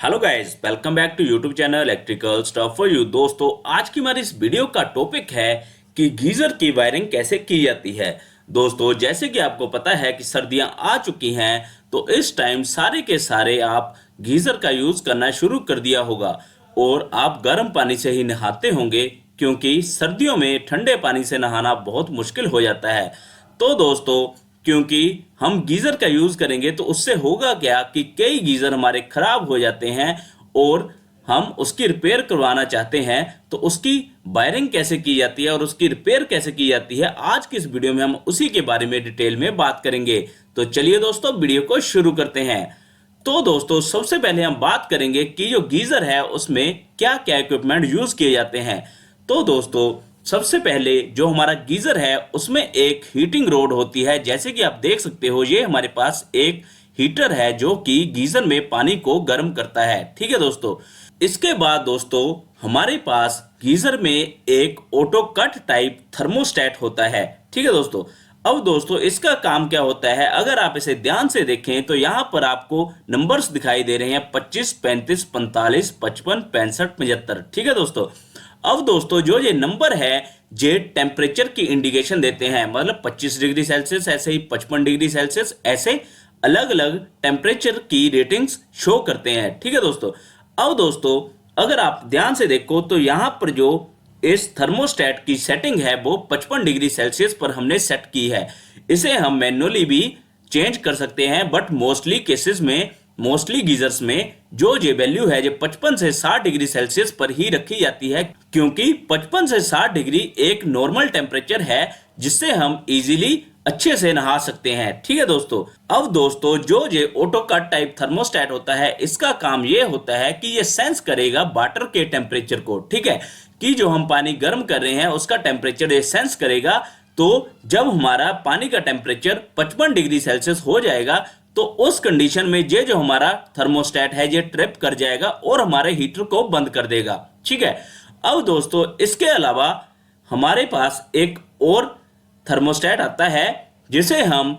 Hello guys, welcome back to YouTube channel electrical stuff for you. दोस्तों, आज की हमारी इस वीडियो का टॉपिक है कि गीजर की वायरिंग कैसे की जाती है। दोस्तों, जैसे कि आपको पता है कि सर्दियां आ चुकी हैं, तो इस टाइम सारे के सारे आप गीजर का यूज करना शुरू कर दिया होगा और आप गर्म पानी से ही नहाते होंगे, क्योंकि सर्दियों में ठंडे पानी से नहाना बहुत मुश्किल हो जाता है। तो दोस्तों, क्योंकि हम गीजर का यूज करेंगे तो उससे होगा क्या कि कई गीजर हमारे खराब हो जाते हैं और हम उसकी रिपेयर करवाना चाहते हैं। तो उसकी वायरिंग कैसे की जाती है और उसकी रिपेयर कैसे की जाती है, आज की इस वीडियो में हम उसी के बारे में डिटेल में बात करेंगे। तो चलिए दोस्तों, वीडियो को शुरू करते हैं। तो दोस्तों, सबसे पहले हम बात करेंगे कि जो गीजर है उसमें क्या क्या इक्विपमेंट यूज किए जाते हैं। तो दोस्तों, सबसे पहले जो हमारा गीजर है उसमें एक हीटिंग रोड होती है। जैसे कि आप देख सकते हो, ये हमारे पास एक हीटर है जो कि गीजर में पानी को गर्म करता है। ठीक है दोस्तों, इसके बाद दोस्तों हमारे पास गीजर में एक ऑटो कट टाइप थर्मोस्टेट होता है। ठीक है दोस्तों, अब दोस्तों इसका काम क्या होता है, अगर आप इसे ध्यान से देखें तो यहाँ पर आपको नंबर्स दिखाई दे रहे हैं 25, 35, 45, 55, 65, 75। ठीक है दोस्तों, अब दोस्तों जो ये नंबर है ये टेम्परेचर की इंडिकेशन देते हैं, मतलब 25 डिग्री सेल्सियस, ऐसे ही 55 डिग्री सेल्सियस, ऐसे अलग अलग टेम्परेचर की रेटिंग्स शो करते हैं। ठीक है दोस्तों, अब दोस्तों अगर आप ध्यान से देखो तो यहाँ पर जो इस थर्मोस्टेट की सेटिंग है वो 55 डिग्री सेल्सियस पर हमने सेट की है। इसे हम मैन्युअली भी चेंज कर सकते हैं, बट मोस्टली केसेस में, मोस्टली गीजर्स में जो ये वैल्यू है जो 55 से 60 डिग्री सेल्सियस पर ही रखी जाती है, क्योंकि 55 से 60 डिग्री एक नॉर्मल टेम्परेचर है जिससे हम इजीली अच्छे से नहा सकते हैं। ठीक है दोस्तों, अब दोस्तों जो ये ऑटो कट टाइप थर्मोस्टेट होता है, इसका काम ये होता है कि ये सेंस करेगा वाटर के टेम्परेचर को। ठीक है, कि जो हम पानी गर्म कर रहे हैं उसका टेम्परेचर ये सेंस करेगा। तो जब हमारा पानी का टेम्परेचर 55 डिग्री सेल्सियस हो जाएगा तो उस कंडीशन में ये जो हमारा थर्मोस्टेट है ये ट्रिप कर जाएगा और हमारे हीटर को बंद कर देगा। ठीक है, अब दोस्तों इसके अलावा हमारे पास एक और थर्मोस्टेट आता है जिसे हम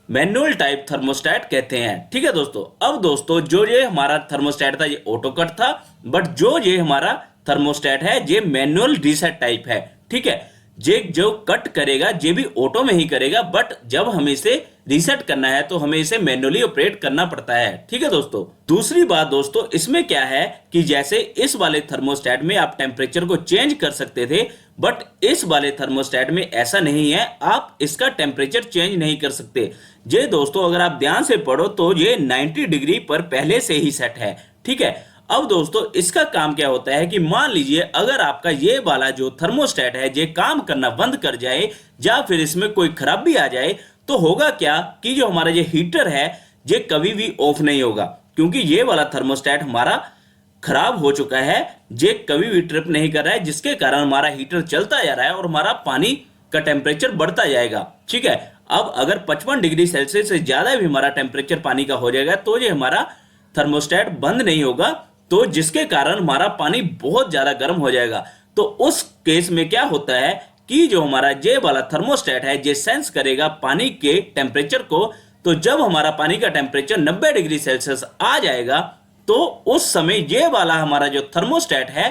मैनुअल टाइप थर्मोस्टेट कहते हैं। ठीक है दोस्तों, अब दोस्तों जो ये हमारा थर्मोस्टेट था ये ऑटो कट था, बट जो ये हमारा थर्मोस्टेट है ये मैनुअल रीसेट टाइप है। ठीक है, ये जो कट करेगा ये भी ऑटो में ही करेगा, बट जब हमें इसे रीसेट करना है तो हमें इसे मैन्युअली ऑपरेट करना पड़ता है। ठीक है दोस्तों, दूसरी बात दोस्तों इसमें क्या है कि जैसे इस वाले थर्मोस्टेट में आप टेम्परेचर को चेंज कर सकते थे, बट इस वाले थर्मोस्टेट में ऐसा नहीं है, आप इसका टेम्परेचर चेंज नहीं कर सकते। ये दोस्तों अगर आप ध्यान से पढ़ो तो ये 90 डिग्री पर पहले से ही सेट है। ठीक है, अब दोस्तों इसका काम क्या होता है कि मान लीजिए अगर आपका ये वाला जो थर्मोस्टेट है ये काम करना बंद कर जाए या फिर इसमें कोई खराबी आ जाए, तो होगा क्या कि जो हमारा ये हीटर है ये कभी भी ऑफ नहीं होगा, क्योंकि ये वाला थर्मोस्टेट हमारा खराब हो चुका है, ये कभी भी ट्रिप नहीं कर रहा है, जिसके कारण हमारा हीटर चलता जा रहा है और हमारा पानी का टेम्परेचर बढ़ता जाएगा। ठीक है, अब अगर 55 डिग्री सेल्सियस से ज्यादा भी हमारा टेम्परेचर पानी का हो जाएगा तो ये हमारा थर्मोस्टेट बंद नहीं होगा, तो जिसके कारण हमारा पानी बहुत ज्यादा गर्म हो जाएगा। तो उस केस में क्या होता है कि जो हमारा ये वाला थर्मोस्टेट है ये सेंस करेगा पानी के टेम्परेचर को। तो जब हमारा पानी का टेम्परेचर 90 डिग्री सेल्सियस आ जाएगा तो उस समय ये वाला हमारा जो थर्मोस्टेट है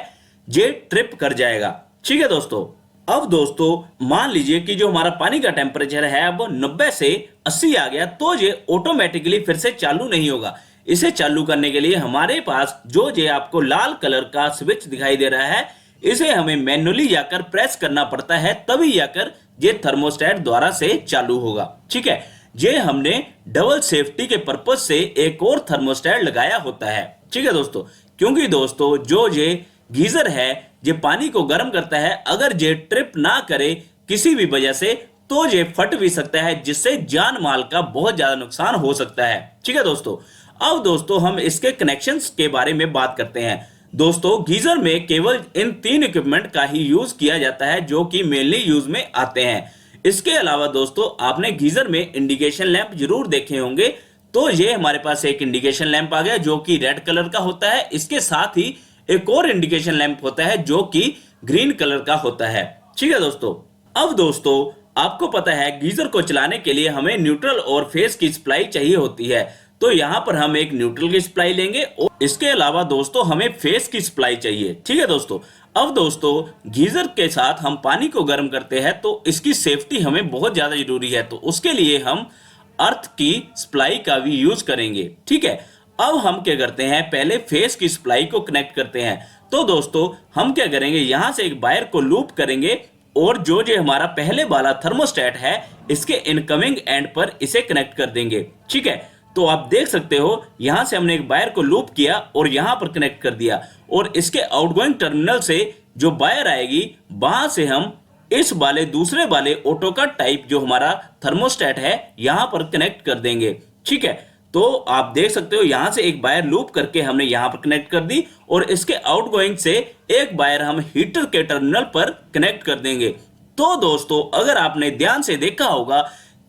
ये ट्रिप कर जाएगा। ठीक है दोस्तों, अब दोस्तों मान लीजिए कि जो हमारा पानी का टेम्परेचर है अब 90 से 80 आ गया, तो ये ऑटोमेटिकली फिर से चालू नहीं होगा। इसे चालू करने के लिए हमारे पास जो ये आपको लाल कलर का स्विच दिखाई दे रहा है, इसे हमें मैन्युअली जाकर प्रेस करना पड़ता है, तभी जाकर ये थर्मोस्टेट द्वारा से चालू होगा। ठीक है, ये हमने डबल सेफ्टी के पर्पज से एक और थर्मोस्टेट लगाया होता है। ठीक है दोस्तों, क्योंकि दोस्तों जो ये गीजर है ये पानी को गर्म करता है, अगर ये ट्रिप ना करे किसी भी वजह से तो ये फट भी सकता है, जिससे जान माल का बहुत ज्यादा नुकसान हो सकता है। ठीक है दोस्तों, अब दोस्तों हम इसके कनेक्शंस के बारे में बात करते हैं। दोस्तों गीजर में केवल इन 3 इक्विपमेंट का ही यूज किया जाता है जो कि मेनली यूज में आते हैं। इसके अलावा दोस्तों आपने गीजर में इंडिकेशन लैंप जरूर देखे होंगे। तो ये हमारे पास एक इंडिकेशन लैंप आ गया जो कि रेड कलर का होता है। इसके साथ ही एक और इंडिकेशन लैंप होता है जो कि ग्रीन कलर का होता है। ठीक है दोस्तों, अब दोस्तों आपको पता है गीजर को चलाने के लिए हमें न्यूट्रल और फेस की सप्लाई चाहिए होती है। तो यहाँ पर हम एक न्यूट्रल की सप्लाई लेंगे और इसके अलावा दोस्तों हमें फेस की सप्लाई चाहिए। ठीक है दोस्तों। अब दोस्तों गीजर के साथ हम पानी को गर्म करते हैं तो इसकी सेफ्टी हमें बहुत ज्यादा जरूरी है, तो उसके लिए हम अर्थ की सप्लाई का भी यूज करेंगे। ठीक है। अब हम क्या करते हैं, पहले फेस की सप्लाई को कनेक्ट करते हैं। तो दोस्तों हम क्या करेंगे, यहां से एक वायर को लूप करेंगे और जो हमारा पहले वाला थर्मोस्टेट है इसके इनकमिंग एंड पर इसे कनेक्ट कर देंगे। ठीक है। तो आप देख सकते हो यहां से हमने एक वायर को लूप किया और यहां पर कनेक्ट कर दिया, और इसके आउटगोइंग टर्मिनल से जो वायर आएगी वहां से हम इस वाले दूसरे वाले ऑटो का टाइप जो हमारा थर्मोस्टेट है यहां पर कनेक्ट कर देंगे। ठीक है। तो आप देख सकते हो यहां से एक वायर लूप करके हमने यहां पर कनेक्ट कर दी और इसके आउटगोइंग से एक वायर हम हीटर के टर्मिनल पर कनेक्ट कर देंगे। तो दोस्तों अगर आपने ध्यान से देखा होगा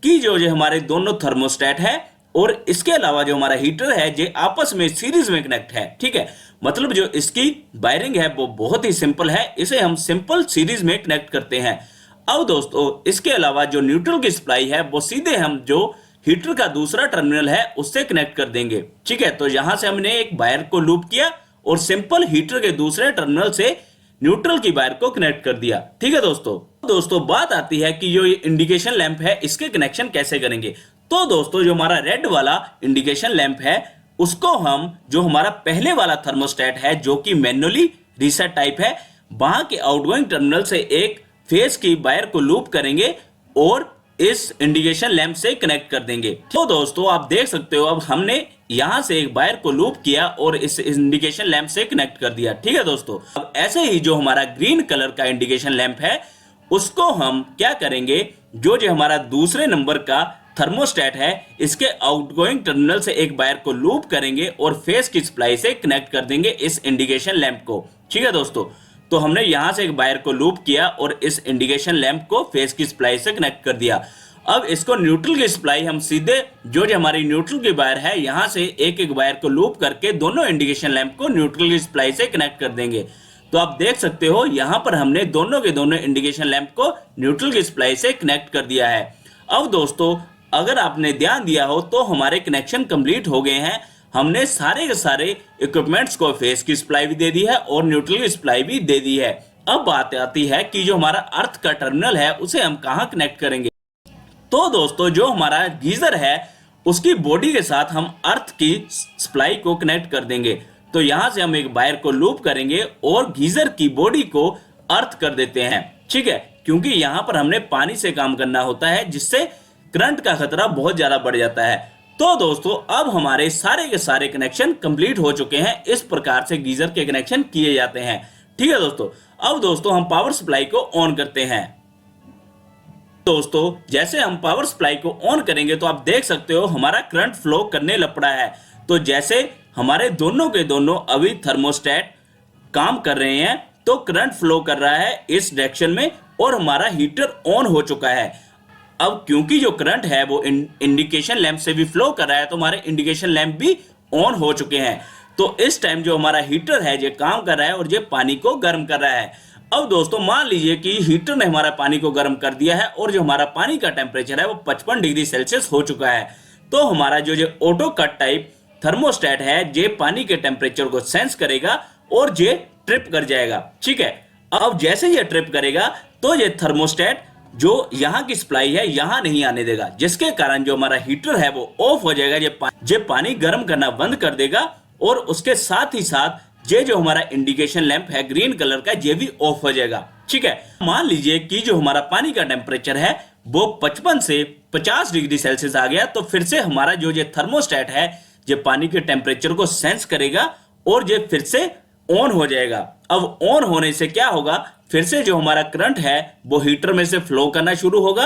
कि जो हमारे दोनों थर्मोस्टेट है और इसके अलावा जो हमारा हीटर है जो आपस में सीरीज में कनेक्ट है। ठीक है। मतलब जो इसकी वायरिंग है वो बहुत ही सिंपल है, इसे हम सिंपल सीरीज में कनेक्ट करते हैं। अब दोस्तों इसके अलावा जो न्यूट्रल की सप्लाई है वो सीधे हम जो हीटर का दूसरा टर्मिनल है उससे कनेक्ट कर देंगे। ठीक है। तो यहां से हमने एक वायर को लूप किया और सिंपल हीटर के दूसरे टर्मिनल से न्यूट्रल की वायर को कनेक्ट कर दिया। ठीक है दोस्तों बात आती है कि जो ये इंडिकेशन लैंप है इसके कनेक्शन कैसे करेंगे। तो दोस्तों जो हमारा रेड वाला इंडिकेशन लैंप है उसको हम जो हमारा पहले वाला थर्मोस्टेट है जो कि मैन्युअली रीसेट टाइप है वहां के आउटगोइंग टर्मिनल से एक फेस की वायर को लूप करेंगे और इस इंडिकेशन लैंप से कनेक्ट कर देंगे। तो दोस्तों आप देख सकते हो अब हमने यहां से एक वायर को लूप किया और इस इंडिकेशन लैंप से कनेक्ट कर दिया। ठीक है दोस्तों। अब ऐसे ही जो हमारा ग्रीन कलर का इंडिकेशन लैंप है उसको हम क्या करेंगे, जो हमारा दूसरे नंबर का थर्मोस्टेट है इसके आउटगोइंग टर्मिनल से एक वायर को लूप करेंगे और फेस की सप्लाई से कनेक्ट कर देंगे इस इंडिकेशन लैंप को। ठीक है दोस्तों। तो हमने यहां से एक वायर को लूप किया और इस इंडिकेशन लैंप को फेस की सप्लाई से कनेक्ट कर दिया। अब इसको न्यूट्रल की सप्लाई हम सीधे जो हमारी न्यूट्रल की वायर है यहां से एक एक वायर को लूप करके दोनों इंडिकेशन लैंप को न्यूट्रल की सप्लाई से कनेक्ट कर देंगे। तो आप देख सकते हो यहां पर हमने दोनों के दोनों इंडिकेशन लैंप को न्यूट्रल की सप्लाई से कनेक्ट कर दिया है। अब दोस्तों अगर आपने ध्यान दिया हो तो हमारे कनेक्शन कंप्लीट हो गए हैं। हमने सारे के सारे इक्विपमेंट्स को फेस की सप्लाई भी दे दी है और न्यूट्रल की सप्लाई भी दे दी है। अब बात आती है कि जो हमारा अर्थ का टर्मिनल है उसे हम कहां कनेक्ट करेंगे। तो दोस्तों जो हमारा गीजर है उसकी बॉडी के साथ हम अर्थ की सप्लाई को कनेक्ट कर देंगे। तो यहां से हम एक वायर को लूप करेंगे और गीजर की बॉडी को अर्थ कर देते हैं। ठीक है। क्योंकि यहां पर हमने पानी से काम करना होता है जिससे करंट का खतरा बहुत ज्यादा बढ़ जाता है। तो दोस्तों अब हमारे सारे के सारे कनेक्शन कंप्लीट हो चुके हैं। इस प्रकार से गीजर के कनेक्शन किए जाते हैं। ठीक है दोस्तों। अब दोस्तों हम पावर सप्लाई को ऑन करते हैं। दोस्तों जैसे हम पावर सप्लाई को ऑन करेंगे तो आप देख सकते हो हमारा करंट फ्लो करने लग पड़ा है। तो जैसे हमारे दोनों के दोनों अभी थर्मोस्टेट काम कर रहे हैं तो करंट फ्लो कर रहा है इस डायरेक्शन में और हमारा हीटर ऑन हो चुका है। अब क्योंकि जो करंट है वो इंडिकेशन लैंप से भी फ्लो कर रहा है तो हमारे इंडिकेशन लैंप भी ऑन हो चुके हैं। तो इस टाइम जो हमारा हीटर है ये काम कर रहा है और ये पानी को गर्म कर रहा है। अब दोस्तों मान लीजिए कि हीटर ने हमारा पानी को गर्म कर दिया है और जो हमारा पानी का टेम्परेचर है वो 55 डिग्री सेल्सियस हो चुका है। तो हमारा जो ऑटो कट टाइप थर्मोस्टेट है ये पानी के टेम्परेचर को सेंस करेगा और ये ट्रिप कर जाएगा। ठीक है। अब जैसे ये ट्रिप करेगा तो ये थर्मोस्टेट जो यहाँ की सप्लाई है यहाँ नहीं आने देगा, जिसके कारण जो हमारा हीटर है वो ऑफ हो जाएगा। ये पानी गर्म करना बंद कर देगा और उसके साथ ही साथ ये जो हमारा इंडिकेशन लैंप है ग्रीन कलर का ये भी ऑफ हो जाएगा। ठीक है। मान लीजिए कि जो हमारा पानी का टेम्परेचर है वो 55 से 50 डिग्री सेल्सियस आ गया तो फिर से हमारा जो ये थर्मोस्टेट है ये पानी के टेम्परेचर को सेंस करेगा और ये फिर से ऑन हो जाएगा। अब ऑन होने से क्या होगा, फिर से जो हमारा करंट है वो हीटर में से फ्लो करना शुरू होगा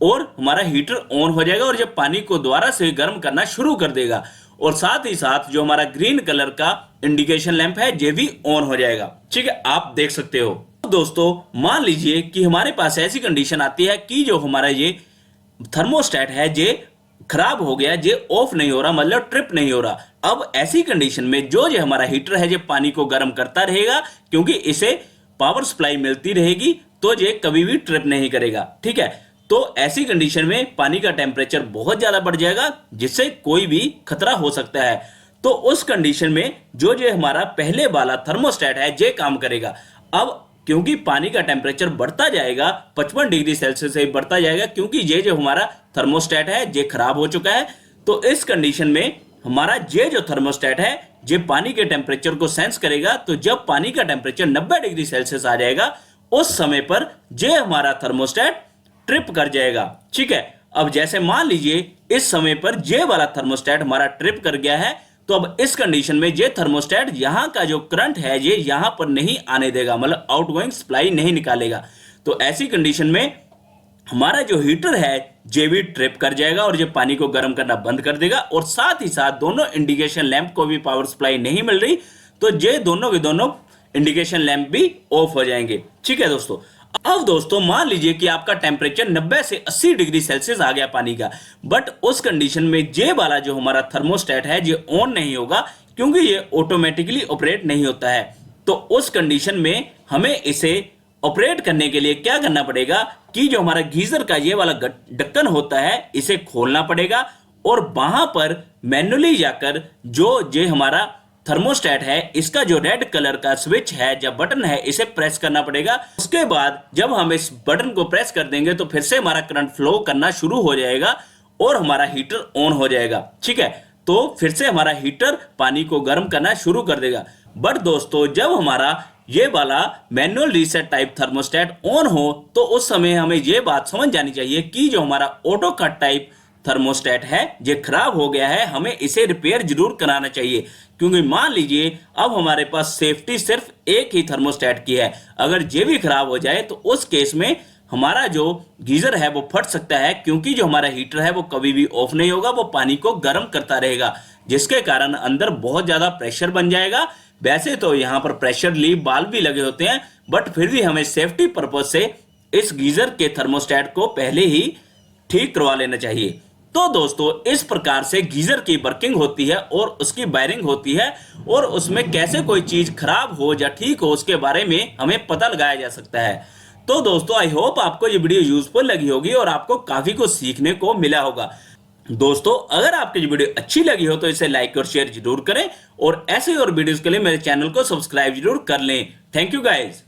और हमारा हीटर ऑन हो जाएगा और ये पानी को दोबारा से गर्म करना शुरू कर देगा और साथ ही साथ जो हमारा ग्रीन कलर का इंडिकेशन लैंप है ये भी ऑन हो जाएगा। ठीक है। आप देख सकते हो। तो दोस्तों मान लीजिए कि हमारे पास ऐसी कंडीशन आती है कि जो हमारा ये थर्मोस्टेट है ये खराब हो गया, ये ऑफ नहीं हो रहा, मतलब ट्रिप नहीं हो रहा। अब ऐसी कंडीशन में जो हमारा हीटर है ये पानी को गर्म करता रहेगा क्योंकि इसे पावर सप्लाई मिलती रहेगी तो ये कभी भी ट्रिप नहीं करेगा। ठीक है। तो ऐसी कंडीशन में पानी का टेम्परेचर बहुत ज्यादा बढ़ जाएगा, जिससे कोई भी खतरा हो सकता है। तो उस कंडीशन में जो हमारा पहले वाला थर्मोस्टेट है ये काम करेगा। अब क्योंकि पानी का टेम्परेचर बढ़ता जाएगा, 55 डिग्री सेल्सियस से बढ़ता जाएगा, क्योंकि ये जो हमारा थर्मोस्टेट है ये खराब हो चुका है। तो इस कंडीशन में हमारा ये जो थर्मोस्टेट है ये पानी के टेम्परेचर को सेंस करेगा। तो जब पानी का टेम्परेचर 90 डिग्री सेल्सियस आ जाएगा, उस समय पर ये हमारा थर्मोस्टेट ट्रिप कर जाएगा। ठीक है, अब जैसे मान लीजिए इस समय पर ये वाला थर्मोस्टेट हमारा ट्रिप कर गया है, तो अब इस कंडीशन में ये थर्मोस्टेट यहां का जो करंट है ये यहां पर नहीं आने देगा, मतलब आउटगोइंग सप्लाई नहीं निकालेगा। तो ऐसी कंडीशन में हमारा जो हीटर है ये भी ट्रिप कर जाएगा और ये पानी को गर्म करना बंद कर देगा। और साथ ही साथ दोनों इंडिकेशन लैंप को भी पावर सप्लाई नहीं मिल रही, तो ये दोनों के दोनों इंडिकेशन लैंप भी ऑफ हो जाएंगे। ठीक है दोस्तों, अब दोस्तों मान लीजिए कि आपका टेम्परेचर 90 से 80 डिग्री सेल्सियस आ गया पानी का, बट उस कंडीशन में ये वाला जो हमारा थर्मोस्टेट है ये ऑन नहीं होगा, क्योंकि ये ऑटोमेटिकली ऑपरेट नहीं होता है। तो उस कंडीशन में हमें इसे ऑपरेट करने के लिए क्या करना पड़ेगा कि जो हमारा गीजर का ये वाला ढक्कन होता है इसे खोलना पड़ेगा, और वहां पर मैन्युअली जाकर जो ये हमारा थर्मोस्टेट है इसका जो रेड कलर का स्विच है या बटन है इसे प्रेस करना पड़ेगा। उसके बाद जब हम इस बटन को प्रेस कर देंगे तो फिर से हमारा करंट फ्लो करना शुरू हो जाएगा और हमारा हीटर ऑन हो जाएगा। ठीक है, तो फिर से हमारा हीटर पानी को गर्म करना शुरू कर देगा। बट दोस्तों जब हमारा ये वाला manual reset type thermostat on हो, तो उस समय हमें ये बात समझ जानी चाहिए कि जो हमारा ऑटो कट टाइप थर्मोस्टेट है ये खराब हो गया है, हमें इसे रिपेयर जरूर कराना चाहिए। क्योंकि मान लीजिए अब हमारे पास सेफ्टी सिर्फ एक ही थर्मोस्टेट की है, अगर ये भी खराब हो जाए तो उस केस में हमारा जो गीजर है वो फट सकता है, क्योंकि जो हमारा हीटर है वो कभी भी ऑफ नहीं होगा, वो पानी को गर्म करता रहेगा, जिसके कारण अंदर बहुत ज्यादा प्रेशर बन जाएगा। वैसे तो यहाँ पर प्रेशर रिलीफ बाल्ब भी लगे होते हैं, बट फिर भी हमें सेफ्टी पर्पज से इस गीजर के थर्मोस्टेट को पहले ही ठीक करवा लेना चाहिए। तो दोस्तों इस प्रकार से गीजर की वर्किंग होती है और उसकी वायरिंग होती है, और उसमें कैसे कोई चीज खराब हो या ठीक हो उसके बारे में हमें पता लगाया जा सकता है। तो दोस्तों आई होप आपको ये वीडियो यूजफुल लगी होगी और आपको काफी कुछ सीखने को मिला होगा। दोस्तों अगर आपको ये वीडियो अच्छी लगी हो तो इसे लाइक और शेयर जरूर करें, और ऐसे और वीडियोस के लिए मेरे चैनल को सब्सक्राइब जरूर कर लें। Thank you guys.